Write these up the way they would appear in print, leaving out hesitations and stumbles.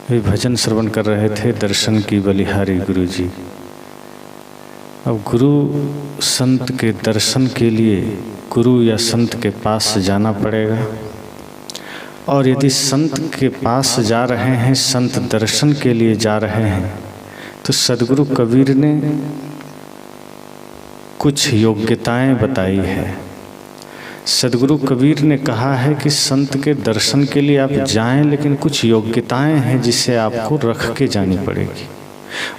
वे भजन श्रवण कर रहे थे, दर्शन की बलिहारी गुरु जी। अब गुरु संत के दर्शन के लिए गुरु या संत के पास जाना पड़ेगा, और यदि संत के पास जा रहे हैं, संत दर्शन के लिए जा रहे हैं, तो सदगुरु कबीर ने कुछ योग्यताएं बताई है। सदगुरु कबीर ने कहा है कि संत के दर्शन के लिए आप जाएं, लेकिन कुछ योग्यताएं हैं जिसे आपको रख के जानी पड़ेगी,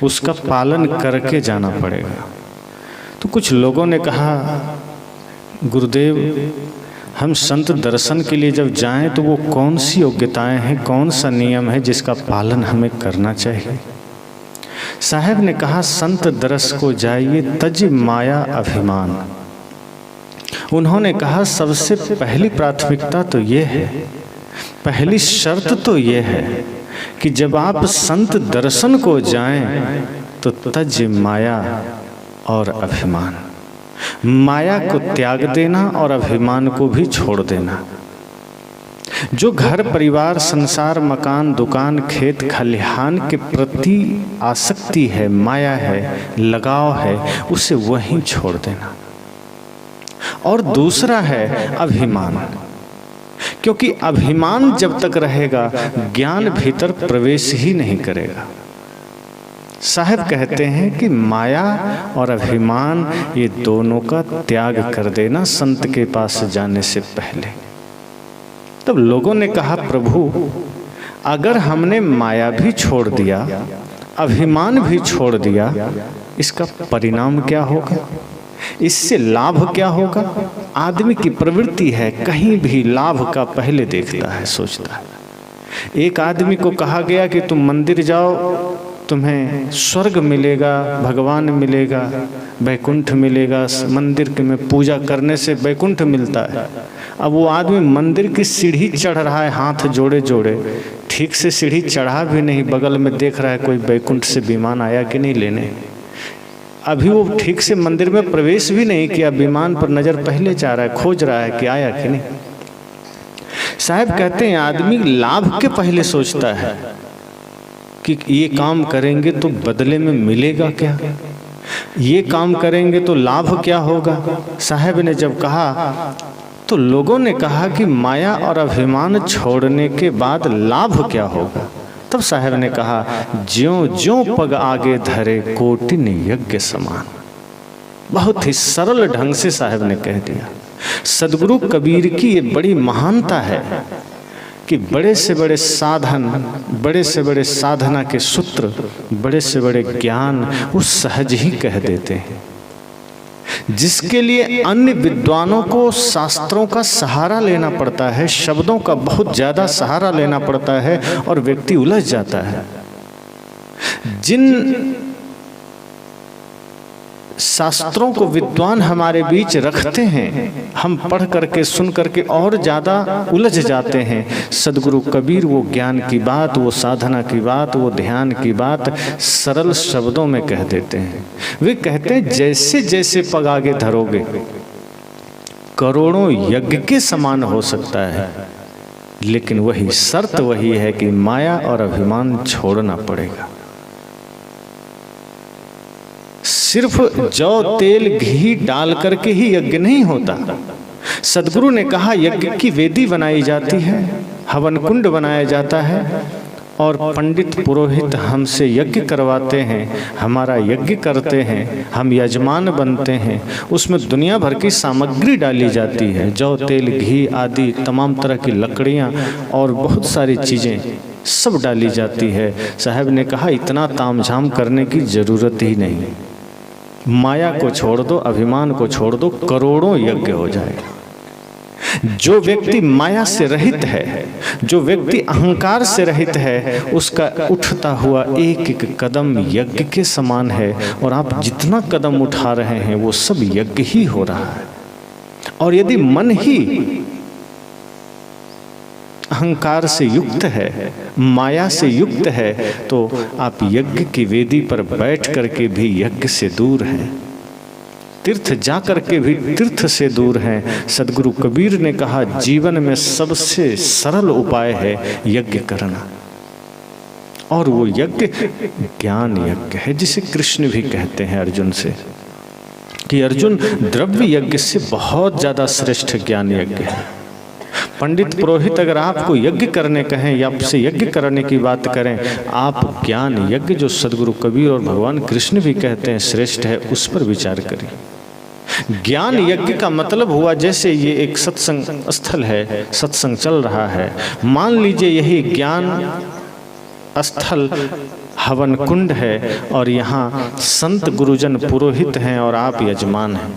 उसका पालन करके जाना पड़ेगा। तो कुछ लोगों ने कहा, गुरुदेव हम संत दर्शन के लिए जब जाएं तो वो कौन सी योग्यताएं हैं, कौन सा नियम है जिसका पालन हमें करना चाहिए। साहब ने कहा, संत दरस को जाइए तज माया अभिमान। उन्होंने कहा सबसे पहली प्राथमिकता तो ये है, पहली शर्त तो ये है कि जब आप संत दर्शन को जाएं तो तज माया और अभिमान, माया को त्याग देना और अभिमान को भी छोड़ देना। जो घर परिवार संसार मकान दुकान खेत खलिहान के प्रति आसक्ति है, माया है, लगाव है, उसे वहीं छोड़ देना। और दूसरा है अभिमान, क्योंकि अभिमान जब तक रहेगा ज्ञान भीतर प्रवेश ही नहीं करेगा। साहब कहते हैं कि माया और अभिमान ये दोनों का त्याग कर देना संत के पास जाने से पहले। तब लोगों ने कहा, प्रभु अगर हमने माया भी छोड़ दिया, अभिमान भी छोड़ दिया, इसका परिणाम क्या होगा, इससे लाभ क्या होगा। आदमी की प्रवृत्ति है कहीं भी लाभ का पहले देखता है, सोचता है। एक आदमी को कहा गया कि तुम मंदिर जाओ, तुम्हें स्वर्ग मिलेगा, भगवान मिलेगा, बैकुंठ मिलेगा, मंदिर के में पूजा करने से बैकुंठ मिलता है। अब वो आदमी मंदिर की सीढ़ी चढ़ रहा है हाथ जोड़े जोड़े, ठीक से सीढ़ी चढ़ा भी नहीं, बगल में देख रहा है कोई बैकुंठ से विमान आया कि नहीं लेने। अभी वो ठीक से मंदिर में प्रवेश भी नहीं किया, विमान पर नजर पहले जा रहा है, खोज रहा है कि आया कि नहीं। साहब कहते हैं आदमी लाभ के पहले सोचता है कि ये काम करेंगे तो बदले में मिलेगा क्या, ये काम करेंगे तो लाभ क्या होगा। साहब ने जब कहा तो लोगों ने कहा कि माया और अभिमान छोड़ने के बाद लाभ क्या होगा। तब साहब ने कहा, ज्यों ज्यों पग आगे धरे कोटिन यज्ञ समान। बहुत ही सरल ढंग से साहब ने कह दिया। सदगुरु कबीर की ये बड़ी महानता है कि बड़े से बड़े साधन, बड़े से बड़े साधना के सूत्र, बड़े से बड़े ज्ञान वो सहज ही कह देते हैं, जिसके लिए अन्य विद्वानों को शास्त्रों का सहारा लेना पड़ता है, शब्दों का बहुत ज्यादा सहारा लेना पड़ता है और व्यक्ति उलझ जाता है। जिन शास्त्रों को विद्वान हमारे बीच रखते हैं, हम पढ़ करके सुन करके और ज़्यादा उलझ जाते हैं। सदगुरु कबीर वो ज्ञान की बात, वो साधना की बात, वो ध्यान की बात सरल शब्दों में कह देते हैं। वे कहते हैं जैसे जैसे पग आगे धरोगे करोड़ों यज्ञ के समान हो सकता है, लेकिन वही शर्त वही है कि माया और अभिमान छोड़ना पड़ेगा। सिर्फ जौ तेल घी डाल करके ही यज्ञ नहीं होता। सदगुरु ने कहा यज्ञ की वेदी बनाई जाती है, हवन कुंड बनाया जाता है, और पंडित पुरोहित हमसे यज्ञ करवाते हैं, हमारा यज्ञ करते हैं, हम यजमान बनते हैं। उसमें दुनिया भर की सामग्री डाली जाती है, जौ तेल घी आदि तमाम तरह की लकड़ियाँ और बहुत सारी चीज़ें सब डाली जाती है। साहब ने कहा इतना तामझाम करने की ज़रूरत ही नहीं, माया को छोड़ दो, अभिमान को छोड़ दो, करोड़ों यज्ञ हो जाएगा। जो व्यक्ति माया से रहित है, जो व्यक्ति अहंकार से रहित है, उसका उठता हुआ एक एक कदम यज्ञ के समान है, और आप जितना कदम उठा रहे हैं वो सब यज्ञ ही हो रहा है। और यदि मन ही अहंकार से युक्त है, माया से युक्त है, तो आप यज्ञ की वेदी पर बैठ करके भी यज्ञ से दूर हैं, तीर्थ जा करके भी तीर्थ से दूर हैं। सदगुरु कबीर ने कहा जीवन में सबसे सरल उपाय है यज्ञ करना। और वो यज्ञ ज्ञान यज्ञ है, जिसे कृष्ण भी कहते हैं अर्जुन से कि अर्जुन द्रव्य यज्ञ से बहुत ज़्यादा श्रेष्ठ ज्ञान यज्ञ है। पंडित पुरोहित अगर आपको यज्ञ करने कहें या आपसे यज्ञ करने की बात करें, आप ज्ञान यज्ञ जो सदगुरु कबीर और भगवान कृष्ण भी कहते हैं श्रेष्ठ है, उस पर विचार करिए। ज्ञान यज्ञ का मतलब हुआ, जैसे ये एक सत्संग स्थल है, सत्संग चल रहा है, मान लीजिए यही ज्ञान स्थल हवन कुंड है और यहाँ संत गुरुजन पुरोहित हैं और आप यजमान हैं।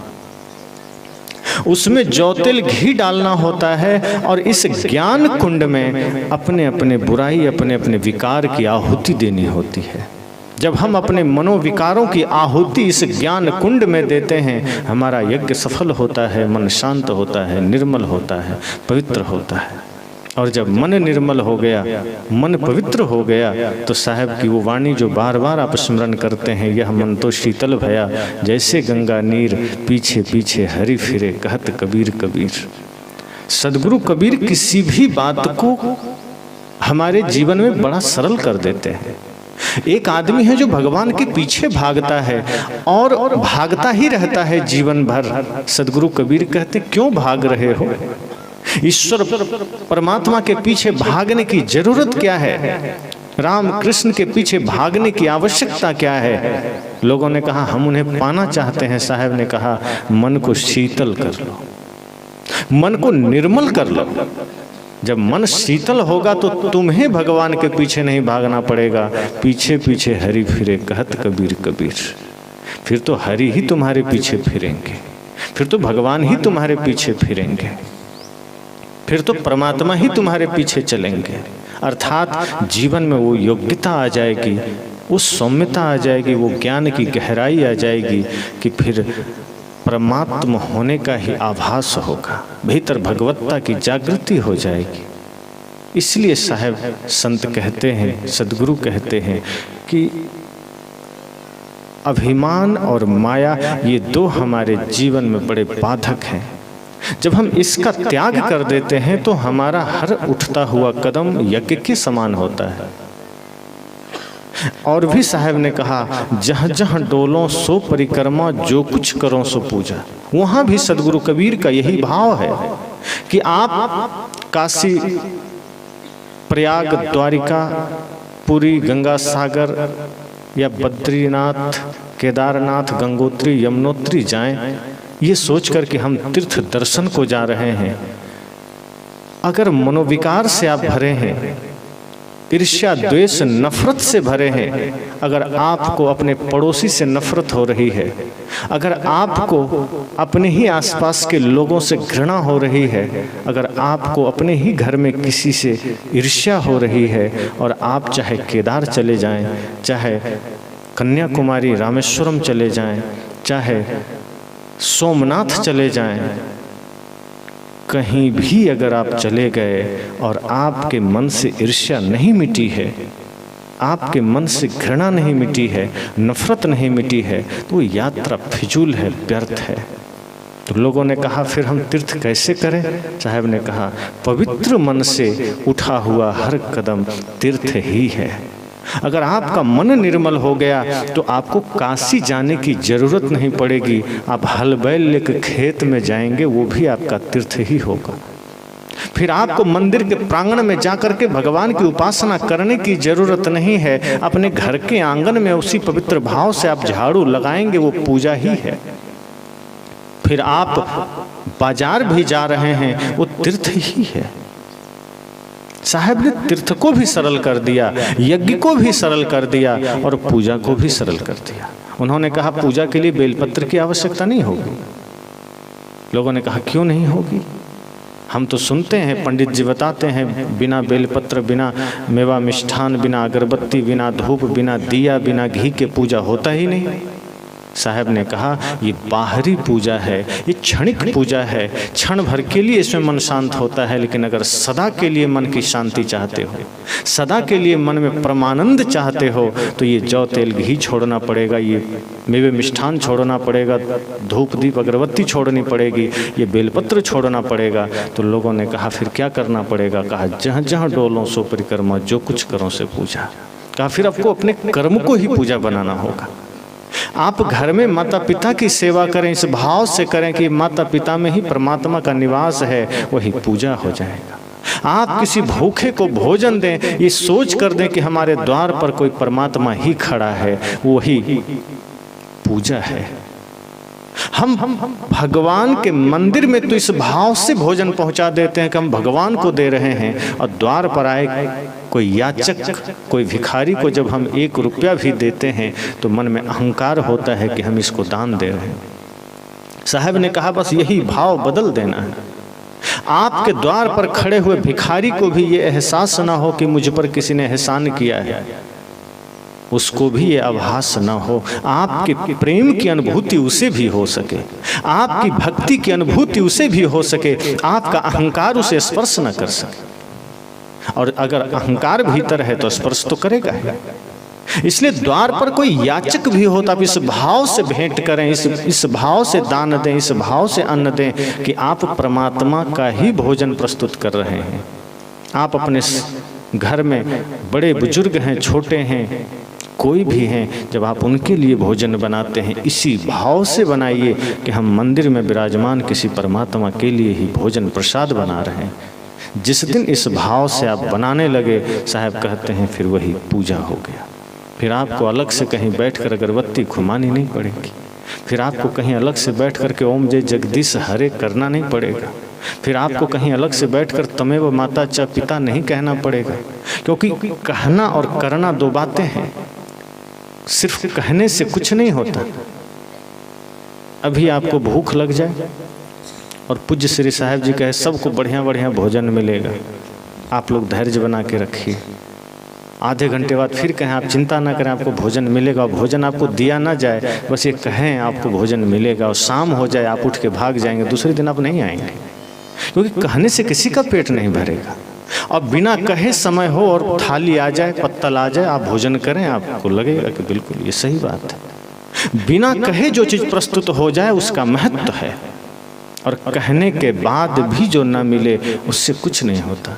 उसमें जौ तेल घी डालना होता है और इस ज्ञान कुंड में अपने अपने बुराई, अपने अपने विकार की आहुति देनी होती है। जब हम अपने मनोविकारों की आहुति इस ज्ञान कुंड में देते हैं, हमारा यज्ञ सफल होता है, मन शांत होता है, निर्मल होता है, पवित्र होता है। और जब मन निर्मल हो गया, मन पवित्र हो गया, तो साहब की वो वाणी जो बार बार आप स्मरण करते हैं, यह मन तो शीतल भया जैसे गंगा नीर, पीछे पीछे हरि फिरे कहत कबीर कबीर। सदगुरु कबीर किसी भी बात को हमारे जीवन में बड़ा सरल कर देते हैं। एक आदमी है जो भगवान के पीछे भागता है और भागता ही रहता है जीवन भर। सदगुरु कबीर कहते, क्यों भाग रहे हो? ईश्वर परमात्मा के पीछे भागने की जरूरत क्या है? राम कृष्ण के पीछे भागने की आवश्यकता क्या है? लोगों ने कहा हम उन्हें पाना चाहते हैं। साहब ने कहा मन को शीतल कर लो, मन को निर्मल कर लो। जब मन शीतल होगा तो तुम्हें भगवान के पीछे नहीं भागना पड़ेगा, पीछे पीछे हरि फिरे कहत कबीर कबीर। फिर तो हरि ही तुम्हारे पीछे फिरेंगे, फिर तो भगवान ही तुम्हारे पीछे फिरेंगे, फिर तो परमात्मा ही तुम्हारे पीछे चलेंगे। अर्थात जीवन में वो योग्यता आ जाएगी, उस सौम्यता आ जाएगी, वो ज्ञान की गहराई आ जाएगी कि फिर परमात्मा होने का ही आभास होगा, भीतर भगवत्ता की जागृति हो जाएगी। इसलिए साहब संत कहते हैं, सदगुरु कहते हैं कि अभिमान और माया ये दो हमारे जीवन में बड़े बाधक हैं। जब हम इसका त्याग कर देते हैं तो हमारा हर उठता हुआ कदम यज्ञ के समान होता है। और भी साहब ने कहा जहाँ जहाँ डोलो सो परिक्रमा, जो कुछ करो सो पूजा। वहाँ भी सदगुरु कबीर का यही भाव है कि आप काशी, प्रयाग, द्वारिका, पुरी, गंगा सागर या बद्रीनाथ, केदारनाथ, गंगोत्री, यमुनोत्री जाएं, ये सोचकर कि हम तीर्थ दर्शन को जा रहे हैं। अगर मनोविकार से आप भरे हैं, ईर्ष्या, द्वेष, नफरत से भरे हैं, अगर आपको अपने पड़ोसी से नफरत हो रही है, अगर आपको अपने ही आसपास के लोगों से घृणा हो रही है, अगर आपको अपने ही घर में किसी से ईर्ष्या हो रही है, और आप चाहे केदार चले जाएं, चाहे कन्याकुमारी, रामेश्वरम चले जाएं, चाहे सोमनाथ चले जाएं, कहीं भी अगर आप चले गए और आपके मन से ईर्ष्या नहीं मिटी है, आपके मन से घृणा नहीं मिटी है, नफरत नहीं मिटी है, तो यात्रा फिजूल है, व्यर्थ है। तो लोगों ने कहा फिर हम तीर्थ कैसे करें? साहब ने कहा पवित्र मन से उठा हुआ हर कदम तीर्थ ही है। अगर आपका मन निर्मल हो गया तो आपको काशी जाने की जरूरत नहीं पड़ेगी। आप हल बैल लेकर खेत में जाएंगे, वो भी आपका तीर्थ ही होगा। फिर आपको मंदिर के प्रांगण में जाकर के भगवान की उपासना करने की जरूरत नहीं है। अपने घर के आंगन में उसी पवित्र भाव से आप झाड़ू लगाएंगे, वो पूजा ही है। फिर आप बाजार भी जा रहे हैं, वो तीर्थ ही है। साहब ने तीर्थ को भी सरल कर दिया, यज्ञ को भी सरल कर दिया और पूजा को भी सरल कर दिया। उन्होंने कहा पूजा के लिए बेलपत्र की आवश्यकता नहीं होगी। लोगों ने कहा क्यों नहीं होगी? हम तो सुनते हैं, पंडित जी बताते हैं, बिना बेलपत्र, बिना मेवा मिष्ठान, बिना अगरबत्ती, बिना धूप, बिना दिया, बिना घी के पूजा होता ही नहीं। साहब ने कहा ये बाहरी पूजा है, ये क्षणिक पूजा है, क्षण भर के लिए इसमें मन शांत होता है। लेकिन अगर सदा के लिए मन की शांति चाहते हो, सदा के लिए मन में परमानंद चाहते हो, तो ये जौ तेल घी छोड़ना पड़ेगा, ये मेवे मिष्ठान छोड़ना पड़ेगा, धूप दीप अगरबत्ती छोड़नी पड़ेगी, ये बेलपत्र छोड़ना पड़ेगा। तो लोगों ने कहा फिर क्या करना पड़ेगा? कहा जहाँ जहाँ डोलों सो परिक्रमा, जो कुछ करो से पूजा। कहा फिर आपको अपने कर्म को ही पूजा बनाना होगा। आप घर में माता पिता की सेवा करें, इस भाव से करें कि माता पिता में ही परमात्मा का निवास है, वही पूजा हो जाएगा। आप किसी भूखे को भोजन दें, ये सोच कर दें कि हमारे द्वार पर कोई परमात्मा ही खड़ा है, वही पूजा है। हम भगवान के मंदिर में तो इस भाव से भोजन पहुंचा देते हैं कि हम भगवान को दे रहे हैं, और द्वार पर आए कोई याचक, कोई भिखारी को जब हम 1 रुपया भी देते हैं तो मन में अहंकार होता है कि हम इसको दान दे रहे हैं। साहब ने कहा बस यही भाव बदल देना है। आपके द्वार पर खड़े हुए भिखारी को भी ये एहसास ना हो कि मुझ पर किसी ने एहसान किया है, उसको भी ये आभास न हो। आपके प्रेम की अनुभूति उसे भी हो सके, आपकी भक्ति की अनुभूति उसे भी हो सके, आपका अहंकार उसे स्पर्श न कर सके। और अगर अहंकार भीतर है तो स्पर्श तो करेगा। इसलिए द्वार पर कोई याचक भी हो तो आप इस भाव से भेंट करें, इस भाव से दान दें, इस भाव से अन्न दें कि आप परमात्मा का ही भोजन प्रस्तुत कर रहे हैं। आप अपने घर में बड़े बुजुर्ग हैं, छोटे हैं, कोई भी हैं, जब आप उनके लिए भोजन बनाते हैं इसी भाव से बनाइए कि हम मंदिर में विराजमान किसी परमात्मा के लिए ही भोजन प्रसाद बना रहे हैं। जिस दिन इस भाव से आप बनाने लगे, साहब कहते हैं फिर वही पूजा हो गया। फिर आपको अलग से कहीं बैठकर अगरबत्ती घुमानी नहीं पड़ेगी, फिर आपको कहीं अलग से बैठ कर के ओम जय जगदीश हरे करना नहीं पड़ेगा, फिर आपको कहीं अलग से बैठकर तमेव माता च पिता नहीं कहना पड़ेगा। क्योंकि कहना और करना 2 बातें हैं, सिर्फ कहने से कुछ नहीं होता। अभी आपको भूख लग जाए और पूज्य श्री साहब जी कहे सबको बढ़िया बढ़िया भोजन मिलेगा, आप लोग धैर्य बना के रखिए। आधे घंटे बाद फिर कहें आप चिंता ना करें आपको भोजन मिलेगा, और भोजन आपको दिया ना जाए, बस ये कहें आपको भोजन मिलेगा, और शाम हो जाए आप उठ के भाग जाएंगे, दूसरे दिन आप नहीं आएंगे। क्योंकि कहने से किसी का पेट नहीं भरेगा। और बिना कहे समय हो और थाली आ जाए, पत्तल आ जाए, आप भोजन करें, आपको लगेगा कि बिल्कुल ये सही बात है। बिना कहे जो चीज़ प्रस्तुत हो जाए उसका महत्व है, और कहने के बाद भी जो ना मिले उससे कुछ नहीं होता।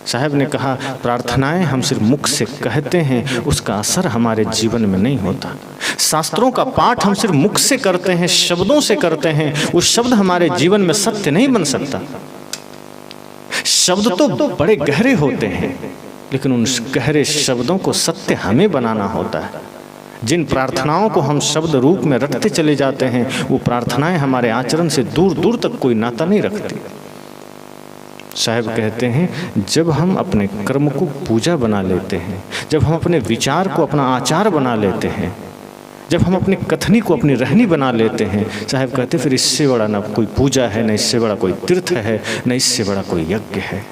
साहब ने कहा प्रार्थनाएं हम सिर्फ मुख से कहते हैं, उसका असर हमारे जीवन में नहीं होता। शास्त्रों का पाठ हम सिर्फ मुख से करते हैं, शब्दों से करते हैं, वो शब्द हमारे जीवन में सत्य नहीं बन सकता। शब्द तो बड़े गहरे होते हैं, लेकिन उन गहरे शब्दों को सत्य हमें बनाना होता है। जिन प्रार्थनाओं को हम शब्द रूप में रखते चले जाते हैं, वो प्रार्थनाएं हमारे आचरण से दूर दूर तक कोई नाता नहीं रखती। साहब कहते हैं जब हम अपने कर्म को पूजा बना लेते हैं, जब हम अपने विचार को अपना आचार बना लेते हैं, जब हम अपनी कथनी को अपनी रहनी बना लेते हैं, साहब कहते फिर इससे बड़ा ना कोई पूजा है, न इससे बड़ा कोई तीर्थ है, न इससे बड़ा कोई यज्ञ है।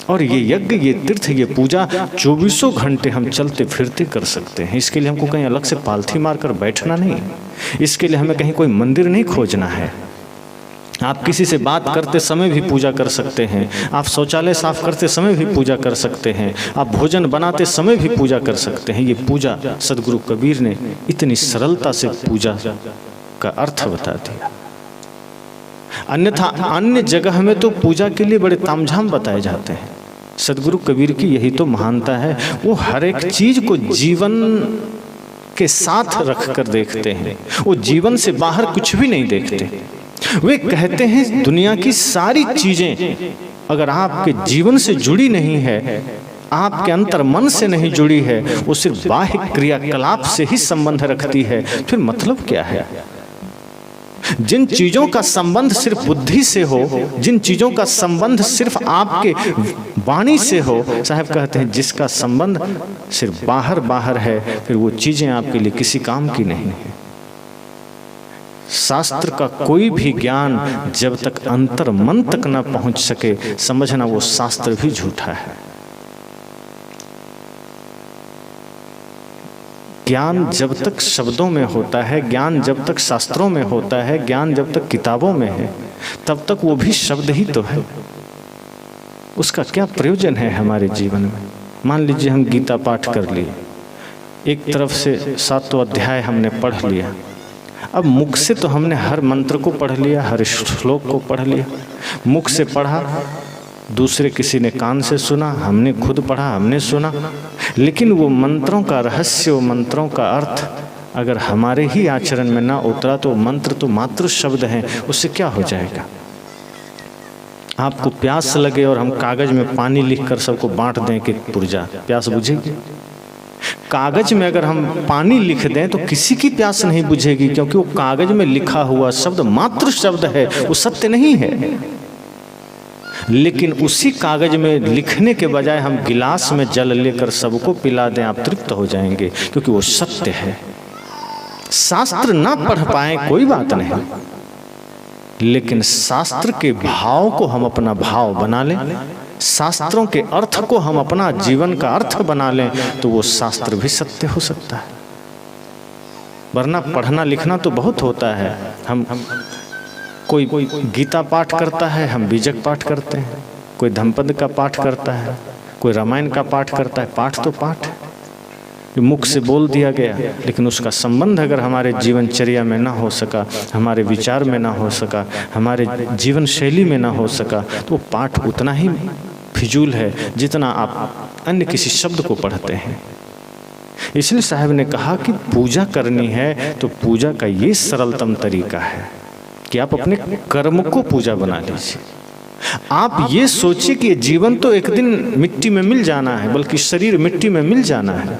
और ये यज्ञ, ये तीर्थ, ये पूजा 24 घंटे हम चलते फिरते कर सकते हैं। इसके लिए हमको कहीं अलग से पालथी मारकर बैठना नहीं, इसके लिए हमें कहीं कोई मंदिर नहीं खोजना है। आप किसी से बात करते समय भी पूजा कर सकते हैं, आप शौचालय साफ करते समय भी पूजा कर सकते हैं, आप भोजन बनाते समय भी पूजा कर सकते हैं। ये पूजा सदगुरु कबीर ने इतनी सरलता से पूजा का अर्थ बता दिया। अन्यथा अन्य जगह में तो पूजा के लिए बड़े तामझाम बताए जाते हैं। सदगुरु कबीर की यही तो महानता है, वो हर एक चीज को जीवन के साथ रख कर देखते हैं, वो जीवन से बाहर कुछ भी नहीं देखते। वे कहते हैं दुनिया की सारी चीजें अगर आपके जीवन से जुड़ी नहीं है, आपके अंतर मन से नहीं जुड़ी है, वो सिर्फ बाह्य क्रियाकलाप से ही संबंध रखती है, फिर मतलब क्या है? जिन चीजों का संबंध सिर्फ बुद्धि से हो, जिन चीजों का संबंध सिर्फ आपके वाणी से हो, साहब कहते हैं जिसका संबंध सिर्फ बाहर बाहर है, फिर वो चीजें आपके लिए किसी काम की नहीं है। शास्त्र का कोई भी ज्ञान जब तक अंतर मन तक न पहुंच सके, समझना वो शास्त्र भी झूठा है। ज्ञान जब तक शब्दों में होता है, ज्ञान जब तक शास्त्रों में होता है, ज्ञान जब तक किताबों में है, तब तक वो भी शब्द ही तो है। उसका क्या प्रयोजन है हमारे जीवन में? मान लीजिए हम गीता पाठ कर लिए, एक तरफ से 7वां अध्याय हमने पढ़ लिया, अब मुख से तो हमने हर मंत्र को पढ़ लिया, हर श्लोक को पढ़ लिया, मुख से पढ़ा, दूसरे किसी ने कान से सुना, हमने खुद पढ़ा, हमने सुना, लेकिन वो मंत्रों का रहस्य, वो मंत्रों का अर्थ अगर हमारे ही आचरण में ना उतरा तो मंत्र तो मात्र शब्द हैं, उससे क्या हो जाएगा। आपको प्यास लगे और हम कागज में पानी लिखकर सबको बांट दें कि पुरजा, प्यास बुझेगी? कागज में अगर हम पानी लिख दें तो किसी की प्यास नहीं बुझेगी, क्योंकि वो कागज में लिखा हुआ शब्द मात्र शब्द है, वो सत्य नहीं है। लेकिन उसी कागज में लिखने के बजाय हम गिलास में जल लेकर सबको पिला दें, आप तृप्त हो जाएंगे, क्योंकि वो सत्य है। शास्त्र ना पढ़ पाए कोई बात नहीं, लेकिन शास्त्र के भाव को हम अपना भाव बना लें, शास्त्रों के अर्थ को हम अपना जीवन का अर्थ बना लें, तो वो शास्त्र भी सत्य हो सकता है। वरना पढ़ना लिखना तो बहुत होता है, हम कोई गीता पाठ करता है, हम बीजक पाठ करते हैं, कोई धम्पद का पाठ करता है, कोई रामायण का पाठ करता है। पाठ तो पाठ है, मुख से बोल दिया गया, लेकिन उसका संबंध अगर हमारे जीवनचर्या में ना हो सका, हमारे विचार में ना हो सका, हमारे जीवन शैली में ना हो सका, तो पाठ उतना ही फिजूल है जितना आप अन्य किसी शब्द को पढ़ते हैं। इसलिए साहब ने कहा कि पूजा करनी है तो पूजा का ये सरलतम तरीका है कि आप अपने कर्म को पूजा बना लीजिए। आप ये सोचिए कि जीवन तो एक दिन मिट्टी में मिल जाना है, बल्कि शरीर मिट्टी में मिल जाना है,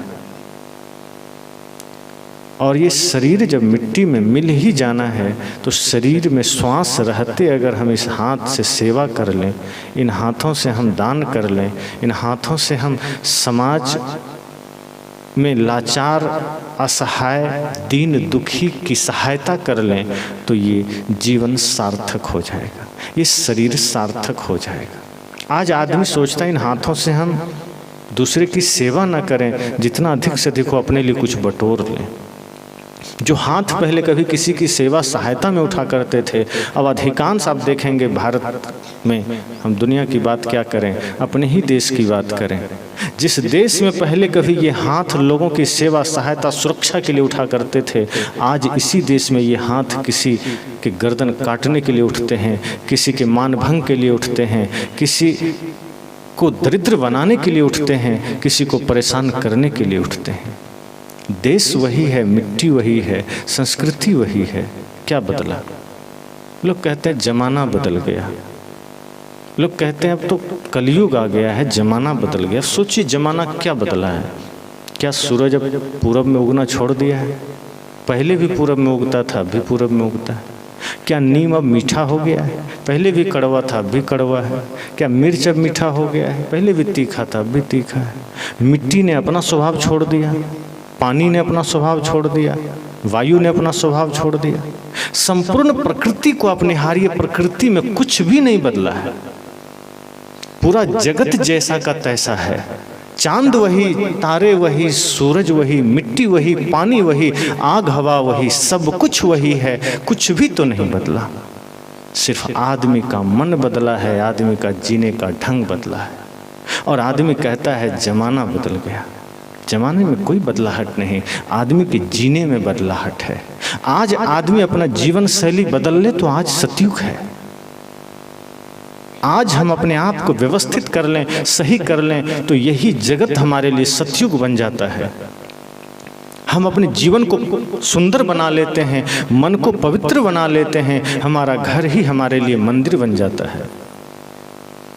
और ये शरीर जब मिट्टी में मिल ही जाना है तो शरीर में श्वास रहते अगर हम इस हाथ से सेवा कर लें, इन हाथों से हम दान कर लें, इन हाथों से हम समाज में लाचार, असहाय, दीन दुखी की सहायता कर लें, तो ये जीवन सार्थक हो जाएगा, ये शरीर सार्थक हो जाएगा। आज आदमी सोचता है इन हाथों से हम दूसरे की सेवा ना करें, जितना अधिक से अधिक हो अपने लिए कुछ बटोर लें। जो हाथ पहले कभी किसी की सेवा सहायता में उठा करते थे, अब अधिकांश आप देखेंगे भारत में, हम दुनिया की बात क्या करें, अपने ही देश की बात करें, जिस देश में पहले कभी ये हाथ लोगों की सेवा सहायता सुरक्षा के लिए उठा करते थे, आज इसी देश में ये हाथ किसी के गर्दन काटने के लिए उठते हैं, किसी के मानभंग के लिए उठते हैं, किसी को दरिद्र बनाने के लिए उठते हैं, किसी को परेशान करने के लिए उठते हैं। देश वही है, मिट्टी वही है, संस्कृति वही है, क्या बदला? लोग कहते हैं जमाना बदल गया, लोग कहते हैं अब तो कलयुग आ गया है, जमाना बदल गया। सोचिए जमाना क्या बदला है? क्या सूरज अब पूरब में उगना छोड़ दिया है? पहले भी पूरब में उगता था, अभी पूरब में उगता है। क्या नीम अब मीठा हो गया है? पहले भी कड़वा था, अभी कड़वा है। क्या मिर्च अब मीठा हो गया है? पहले भी तीखा था, अभी तीखा है। मिट्टी ने अपना स्वभाव छोड़ दिया, पानी ने अपना स्वभाव छोड़ दिया, वायु ने अपना स्वभाव छोड़ दिया। संपूर्ण प्रकृति को आप निहारिए, प्रकृति में कुछ भी नहीं बदला है, पूरा जगत जैसा का तैसा है। चांद वही, तारे वही, सूरज वही, मिट्टी वही, पानी वही, आग हवा वही, सब कुछ वही है, कुछ भी तो नहीं बदला। सिर्फ आदमी का मन बदला है, आदमी का जीने का ढंग बदला है। और आदमी कहता है जमाना बदल गया। जमाने में कोई बदलाहट नहीं, आदमी के जीने में बदलाहट है। आज आदमी अपना जीवन शैली बदल ले तो आज सतयुग है। आज हम अपने आप को व्यवस्थित कर लें, सही कर लें, तो यही जगत हमारे लिए सतयुग बन जाता है। हम अपने जीवन को सुंदर बना लेते हैं, मन को पवित्र बना लेते हैं, हमारा घर ही हमारे लिए मंदिर बन जाता है।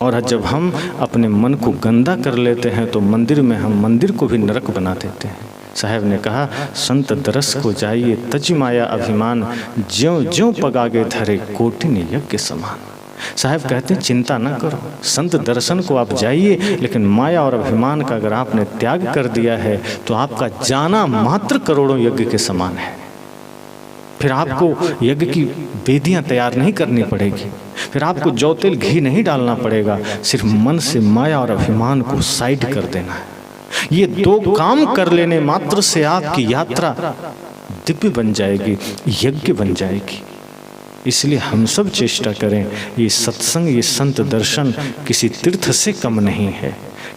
और जब हम अपने मन को गंदा कर लेते हैं तो मंदिर में हम मंदिर को भी नरक बना देते हैं। साहब ने कहा संत दरस को जाइए तज माया अभिमान, ज्यों ज्यों पगागे धरे कोटिन यज्ञ समान। साहब कहते हैं चिंता न करो, संत दर्शन को आप जाइए, लेकिन माया और अभिमान का अगर आपने त्याग कर दिया है तो आपका जाना मात्र करोड़ों यज्ञ के समान है। फिर आपको यज्ञ की वेदियां तैयार नहीं करनी पड़ेगी, फिर आपको जौ तेल घी नहीं डालना पड़ेगा, सिर्फ मन से माया और अभिमान को साइड कर देना है। ये दो काम कर लेने मात्र से आपकी यात्रा दिव्य बन जाएगी, यज्ञ बन जाएगी। इसलिए हम सब चेष्टा करें, ये सत्संग, ये संत दर्शन किसी तीर्थ से कम नहीं है,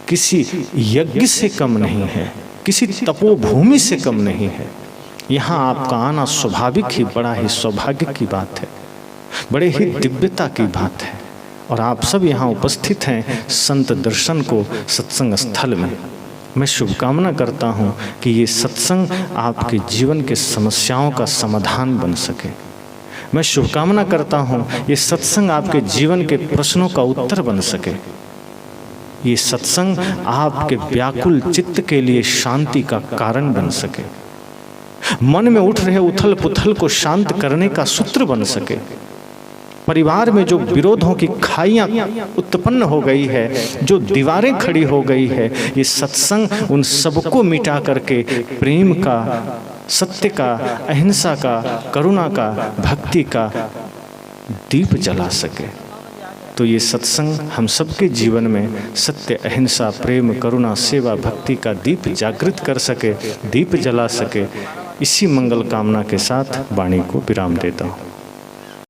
किसी यज्ञ से कम नहीं है, किसी तपोभूमि से कम नहीं है। यहाँ आपका आना स्वाभाविक ही बड़ा ही सौभाग्य की बात है, बड़े ही दिव्यता की बात है। और आप सब यहाँ उपस्थित हैं संत दर्शन को सत्संग स्थल में। मैं शुभकामना करता हूँ कि ये सत्संग आपके जीवन के समस्याओं का समाधान बन सके। मैं शुभकामना करता हूँ ये सत्संग आपके जीवन के प्रश्नों का उत्तर बन सके। ये सत्संग आपके व्याकुल चित्त के लिए शांति का कारण बन सके, मन में उठ रहे उथल पुथल को शांत करने का सूत्र बन सके। परिवार में जो विरोधों की खाइयां उत्पन्न हो गई है, जो दीवारें खड़ी हो गई है, ये सत्संग उन सबको मिटा करके प्रेम का, सत्य का, अहिंसा का, करुणा का, भक्ति का दीप जला सके। तो ये सत्संग हम सबके जीवन में सत्य, अहिंसा, प्रेम, करुणा, सेवा, भक्ति का दीप जागृत कर सके, दीप जला सके। इसी मंगल कामना के साथ वाणी को विराम देता हूँ।